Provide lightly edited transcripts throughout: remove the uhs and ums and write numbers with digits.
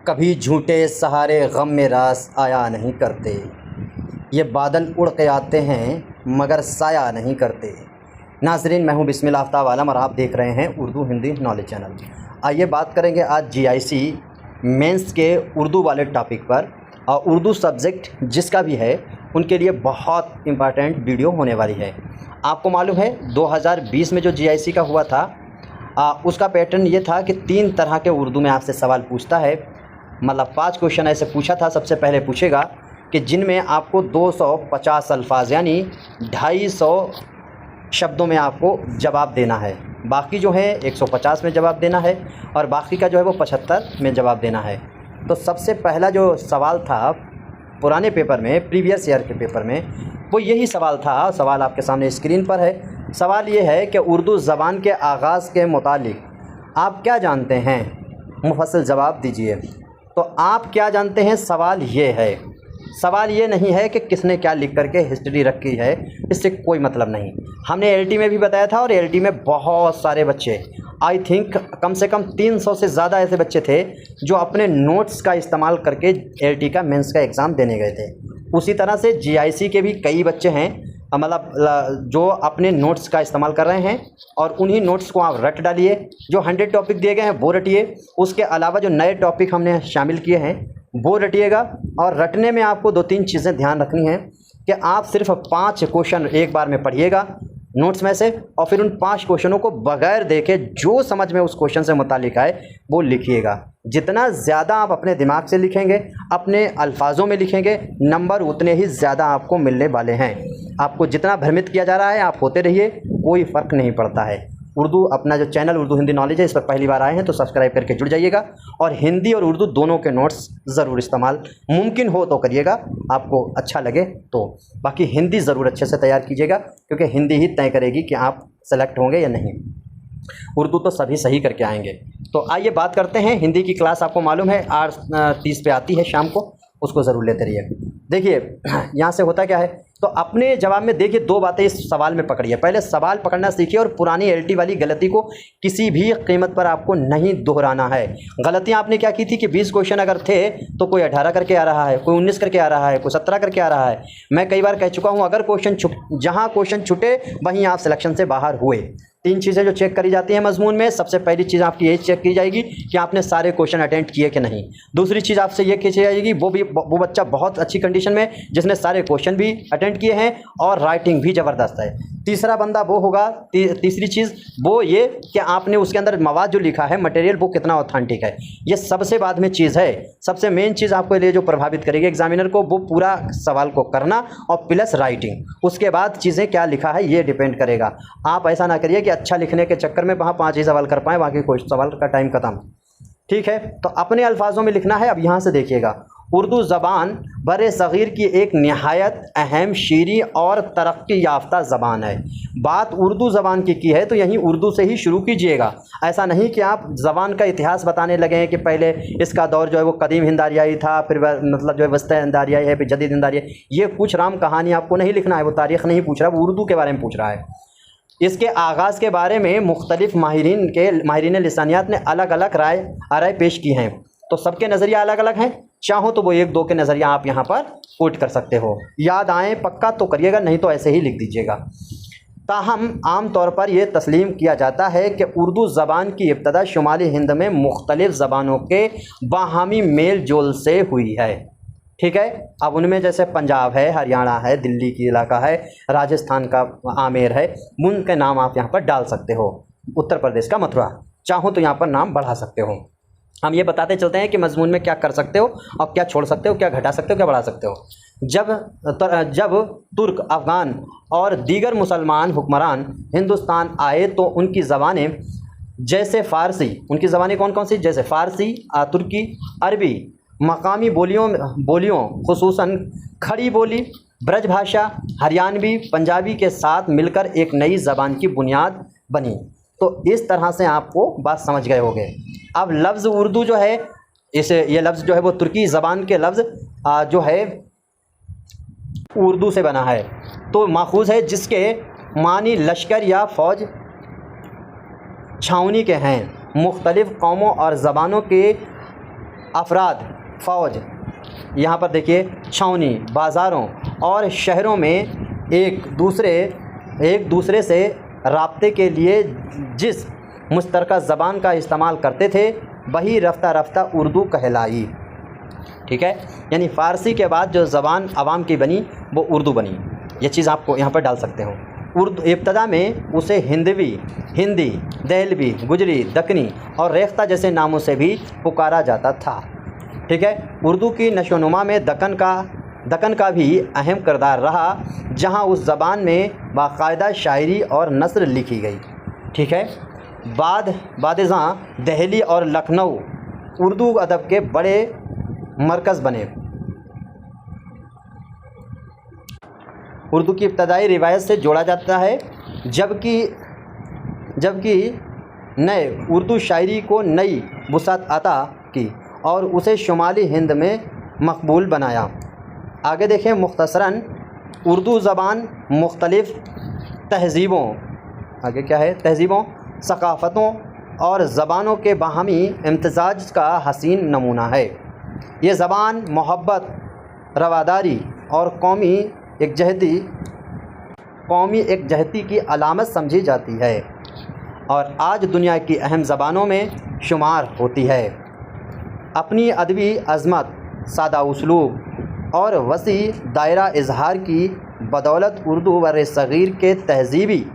कभी झूठे सहारे गम में रास आया नहीं करते। ये बादल उड़ के आते हैं मगर साया नहीं करते। नाज़रीन, मैं हूं बिस्मिल आफ्ताब आलम और आप देख रहे हैं उर्दू हिंदी नॉलेज चैनल। आइए बात करेंगे आज जीआईसी मेंस के उर्दू वाले टॉपिक पर। और उर्दू सब्जेक्ट जिसका भी है उनके लिए बहुत इम्पॉर्टेंट वीडियो होने वाली है। आपको मालूम है 2020 में जो जीआईसी का हुआ था उसका पैटर्न ये था कि 3 तरह के उर्दू में आपसे सवाल पूछता है। मतलब 5 क्वेश्चन ऐसे पूछा था। सबसे पहले पूछेगा कि जिनमें आपको 250 अल्फाज यानी 250 शब्दों में आपको जवाब देना है। बाकी जो है 150 में जवाब देना है और बाकी का जो है वो 75 में जवाब देना है। तो सबसे पहला जो सवाल था पुराने पेपर में, प्रीवियस ईयर के पेपर में, वो यही सवाल था। सवाल आपके सामने स्क्रीन पर है। सवाल ये है कि उर्दू ज़बान के आगाज़ के मुतालिक आप क्या जानते हैं? मुफस्सल जवाब दीजिए। तो आप क्या जानते हैं, सवाल ये है। सवाल ये नहीं है कि किसने क्या लिख करके हिस्ट्री रखी है, इससे कोई मतलब नहीं। हमने एलटी में भी बताया था और एलटी में बहुत सारे बच्चे, आई थिंक कम से कम 300 से ज़्यादा ऐसे बच्चे थे जो अपने नोट्स का इस्तेमाल करके एलटी का मेंस का एग्ज़ाम देने गए थे। उसी तरह से जीआईसी के भी कई बच्चे हैं मतलब जो अपने नोट्स का इस्तेमाल कर रहे हैं और उन्हीं नोट्स को आप रट डालिए। जो 100 टॉपिक दिए गए हैं वो रटिए। उसके अलावा जो नए टॉपिक हमने शामिल किए हैं वो रटिएगा। और रटने में आपको 2-3 चीज़ें ध्यान रखनी है कि आप सिर्फ 5 क्वेश्चन एक बार में पढ़िएगा नोट्स में से और फिर उन 5 क्वेश्चनों को बगैर देखे जो समझ में उस क्वेश्चन से मुतालिक आए वो लिखिएगा। जितना ज़्यादा आप अपने दिमाग से लिखेंगे, अपने अल्फाजों में लिखेंगे, नंबर उतने ही ज़्यादा आपको मिलने वाले हैं। आपको जितना भ्रमित किया जा रहा है आप होते रहिए, कोई फ़र्क नहीं पड़ता है। उर्दू अपना जो चैनल उर्दू हिंदी नॉलेज है, इस पर पहली बार आए हैं तो सब्सक्राइब करके जुड़ जाइएगा और हिंदी और उर्दू दोनों के नोट्स ज़रूर इस्तेमाल मुमकिन हो तो करिएगा, आपको अच्छा लगे तो। बाकी हिंदी ज़रूर अच्छे से तैयार कीजिएगा क्योंकि हिंदी ही तय करेगी कि आप सेलेक्ट होंगे या नहीं। उर्दू तो सभी सही करके आएंगे। तो आइए बात करते हैं। हिंदी की क्लास आपको मालूम है 8:30 पे आती है शाम को, उसको ज़रूर लेते रहिए। देखिए यहाँ से होता क्या है, तो अपने जवाब में देखिए 2 बातें इस सवाल में पकड़िए। पहले सवाल पकड़ना सीखिए और पुरानी एलटी वाली गलती को किसी भी कीमत पर आपको नहीं दोहराना है। गलतियाँ आपने क्या की थी कि 20 क्वेश्चन अगर थे तो कोई 18 करके आ रहा है, कोई 19 करके आ रहा है, कोई 17 करके आ रहा है। मैं कई बार कह चुका हूँ, अगर जहाँ क्वेश्चन छूटे वहीं आप सिलेक्शन से बाहर हुए। 3 चीज़ें जो चेक करी जाती हैं मजमून में, सबसे पहली चीज़ आपकी यही चेक की जाएगी कि आपने सारे क्वेश्चन अटेंड किए कि नहीं। दूसरी चीज़ आपसे ये खींची जाएगी वो बच्चा बहुत अच्छी कंडीशन में जिसने सारे क्वेश्चन भी अटेंड किए हैं और राइटिंग भी ज़बरदस्त है। तीसरा बंदा वो होगा, तीसरी चीज़ वो ये कि आपने उसके अंदर मवाद जो लिखा है, मटेरियल, वो कितना ऑथेंटिक है। ये सबसे बाद में चीज़ है। सबसे मेन चीज़ आपको लिए जो प्रभावित करेगी एग्जामिनर को, वो पूरा सवाल को करना और प्लस राइटिंग। उसके बाद चीज़ें क्या लिखा है ये डिपेंड करेगा। आप ऐसा ना करिए कि अच्छा लिखने के चक्कर में वहाँ 5 ही सवाल कर पाएँ, बाकी कोई सवाल का टाइम ख़त्म। ठीक है, तो अपने अल्फाजों में लिखना है। अब यहाँ से देखिएगा, उर्दू ज़बान बरे सग़ीर की एक नहायत अहम, शीरी और तरक्की याफ्ता ज़बान है। बात उर्दू ज़बान की है तो यहीं उर्दू से ही शुरू कीजिएगा। ऐसा नहीं कि आप ज़बान का इतिहास बताने लगें कि पहले इसका दौर जो है वो कदीम हिंदारियाई था, फिर मतलब जो है वस्ती हिंदारियाई है, फिर जदीद हिंदारियाई। ये कुछ राम कहानी आपको नहीं लिखना है, वो तारीख़ नहीं पूछ रहा, वो उर्दू के बारे में पूछ रहा है। इसके आगाज़ के बारे में मुख्तलिफ़ माहिरीन लिसानियात ने अलग अलग राय पेश की हैं। तो सबके नज़रिया अलग अलग हैं। चाहो तो वो 1-2 के नज़रिया आप यहाँ पर कोट कर सकते हो। याद आए पक्का तो करिएगा, नहीं तो ऐसे ही लिख दीजिएगा। ताहम आम तौर पर यह तस्लीम किया जाता है कि उर्दू ज़बान की इब्तदा शुमाली हिंद में मुख्तलिफ़ ज़बानों के बाहमी मेल जोल से हुई है। ठीक है, अब उनमें जैसे पंजाब है, हरियाणा है, दिल्ली की इलाका है, राजस्थान का आमेर है, उनके नाम आप यहाँ पर डाल सकते हो। उत्तर प्रदेश का मथुरा, चाहो तो यहाँ पर नाम बढ़ा सकते हो। हम ये बताते चलते हैं कि मजमून में क्या कर सकते हो और क्या छोड़ सकते हो, क्या घटा सकते हो, क्या बढ़ा सकते हो। जब तुर्क, अफ़गान और दीगर मुसलमान हुक्मरान हिंदुस्तान आए तो उनकी ज़बानें जैसे फ़ारसी, उनकी ज़बानें कौन कौन सी, जैसे फ़ारसी, तुर्की, अरबी, मकामी बोलियों खुसूसन खड़ी बोली, ब्रज भाषा, हरियाणवी, पंजाबी के साथ मिलकर एक नई ज़बान की बुनियाद बनी। तो इस तरह से आपको बात समझ गए होंगे। अब लफ्ज़ उर्दू जो है, ये लफ्ज़ जो है वो तुर्की ज़बान के लफ्ज़ जो है उर्दू से बना है, तो माखूज़ है, जिसके मानी लश्कर या फ़ौज छावनी के हैं। मुख्तलिफ़ कौमों और ज़बानों के अफराद, फ़ौज, यहाँ पर देखिए छावनी, बाज़ारों और शहरों में एक दूसरे से राब्ते के लिए जिस मुश्तरका ज़बान का इस्तेमाल करते थे वही रफ्ता रफ्ता उर्दू कहलाई। ठीक है, यानी फ़ारसी के बाद जो ज़बान आवाम की बनी वो उर्दू बनी। ये चीज़ आपको यहाँ पर डाल सकते हो। उर्दू इब्तदा में उसे हिंदी, दहलवी, गुजरी, दक्कनी और रेख्ता जैसे नामों से भी पुकारा जाता था। ठीक है, उर्दू की नशोनुमा में दक्कन का भी अहम किरदार रहा, जहाँ उस ज़बान में बाकायदा शायरी और नस्र लिखी गई। ठीक है, बादशाह दिल्ली और लखनऊ उर्दू अदब के बड़े मरकज़ बने। उर्दू की इब्तदाई रिवायत से जोड़ा जाता है, जबकि नए उर्दू शायरी को नई वुसअत अता की और उसे शुमाली हिंद में मकबूल बनाया। आगे देखें, मुख्तसरन उर्दू ज़बान मुख्तलिफ़ तहज़ीबों, सकाफ़तों और ज़बानों के बाहमी इम्तिज़ाज का हसीन नमूना है। ये ज़बान मोहब्बत, रवादारी और कौमी एकजहती की अलामत समझी जाती है और आज दुनिया की अहम ज़बानों में शुमार होती है। अपनी अदबी अज़मत, सादा उसलूब और वसी दायरा इजहार की बदौलत उर्दू बर-ए-सग़ीर के तहज़ीबी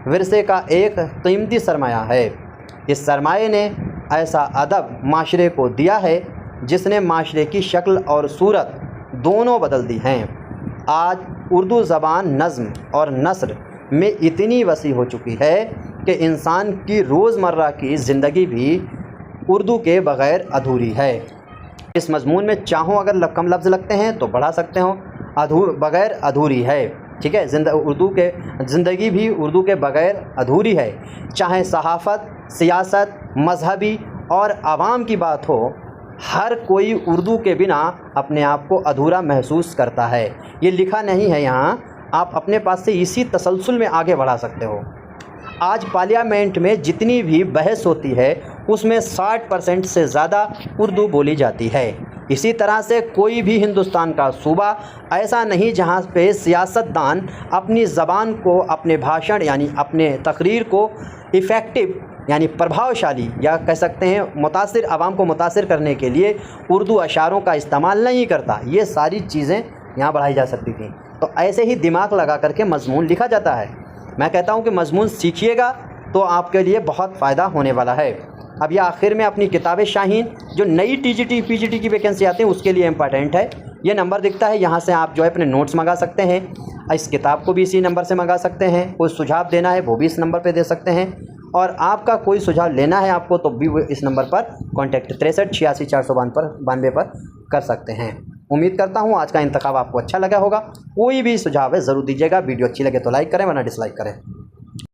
विरसे का एक कीमती सरमाया है। इस सरमाए ने ऐसा अदब माशरे को दिया है जिसने माशरे की शक्ल और सूरत दोनों बदल दी हैं। आज उर्दू ज़बान नज़्म और नस्र में इतनी वसी हो चुकी है कि इंसान की रोज़मर्रा की ज़िंदगी भी उर्दू के बग़ैर अधूरी है। इस मज़मून में चाहो अगर कम लफ्ज़ लगते हैं तो बढ़ा सकते हो, बग़ैर अधूरी है। ठीक है, ज़िंदगी भी उर्दू के बग़ैर अधूरी है। चाहे सहाफ़त, सियासत, मजहबी और आवाम की बात हो, हर कोई उर्दू के बिना अपने आप को अधूरा महसूस करता है। ये लिखा नहीं है यहाँ, आप अपने पास से इसी तसलसल में आगे बढ़ा सकते हो। आज पार्लियामेंट में जितनी भी बहस होती है उसमें 60% से ज़्यादा उर्दू बोली जाती है। इसी तरह से कोई भी हिंदुस्तान का सूबा ऐसा नहीं जहाँ पे सियासतदान अपनी ज़बान को, अपने भाषण यानी अपने तकरीर को इफ़ेक्टिव यानी प्रभावशाली या कह सकते हैं मुतासिर, आवाम को मुतासिर करने के लिए उर्दू अशारों का इस्तेमाल नहीं करता। ये सारी चीज़ें यहाँ बढ़ाई जा सकती थी। तो ऐसे ही दिमाग लगा करके मज़मून लिखा जाता है। मैं कहता हूँ कि मज़मून सीखिएगा तो आपके लिए बहुत फ़ायदा होने वाला है। अब ये आखिर में अपनी किताब शाहीन जो नई टीजीटी पीजीटी की वैकेंसी आती है उसके लिए इम्पॉर्टेंट है। ये नंबर दिखता है, यहाँ से आप जो है अपने नोट्स मंगा सकते हैं। इस किताब को भी इसी नंबर से मंगा सकते हैं। कोई सुझाव देना है वो भी इस नंबर पर दे सकते हैं और आपका कोई सुझाव लेना है आपको तो भी इस नंबर पर कॉन्टैक्ट 63 86 492 पर कर सकते हैं। उम्मीद करता हूँ आज का इंतखाब आपको अच्छा लगा होगा। कोई भी सुझाव है ज़रूर दीजिएगा। वीडियो अच्छी लगे तो लाइक करें वरना डिसलाइक करें।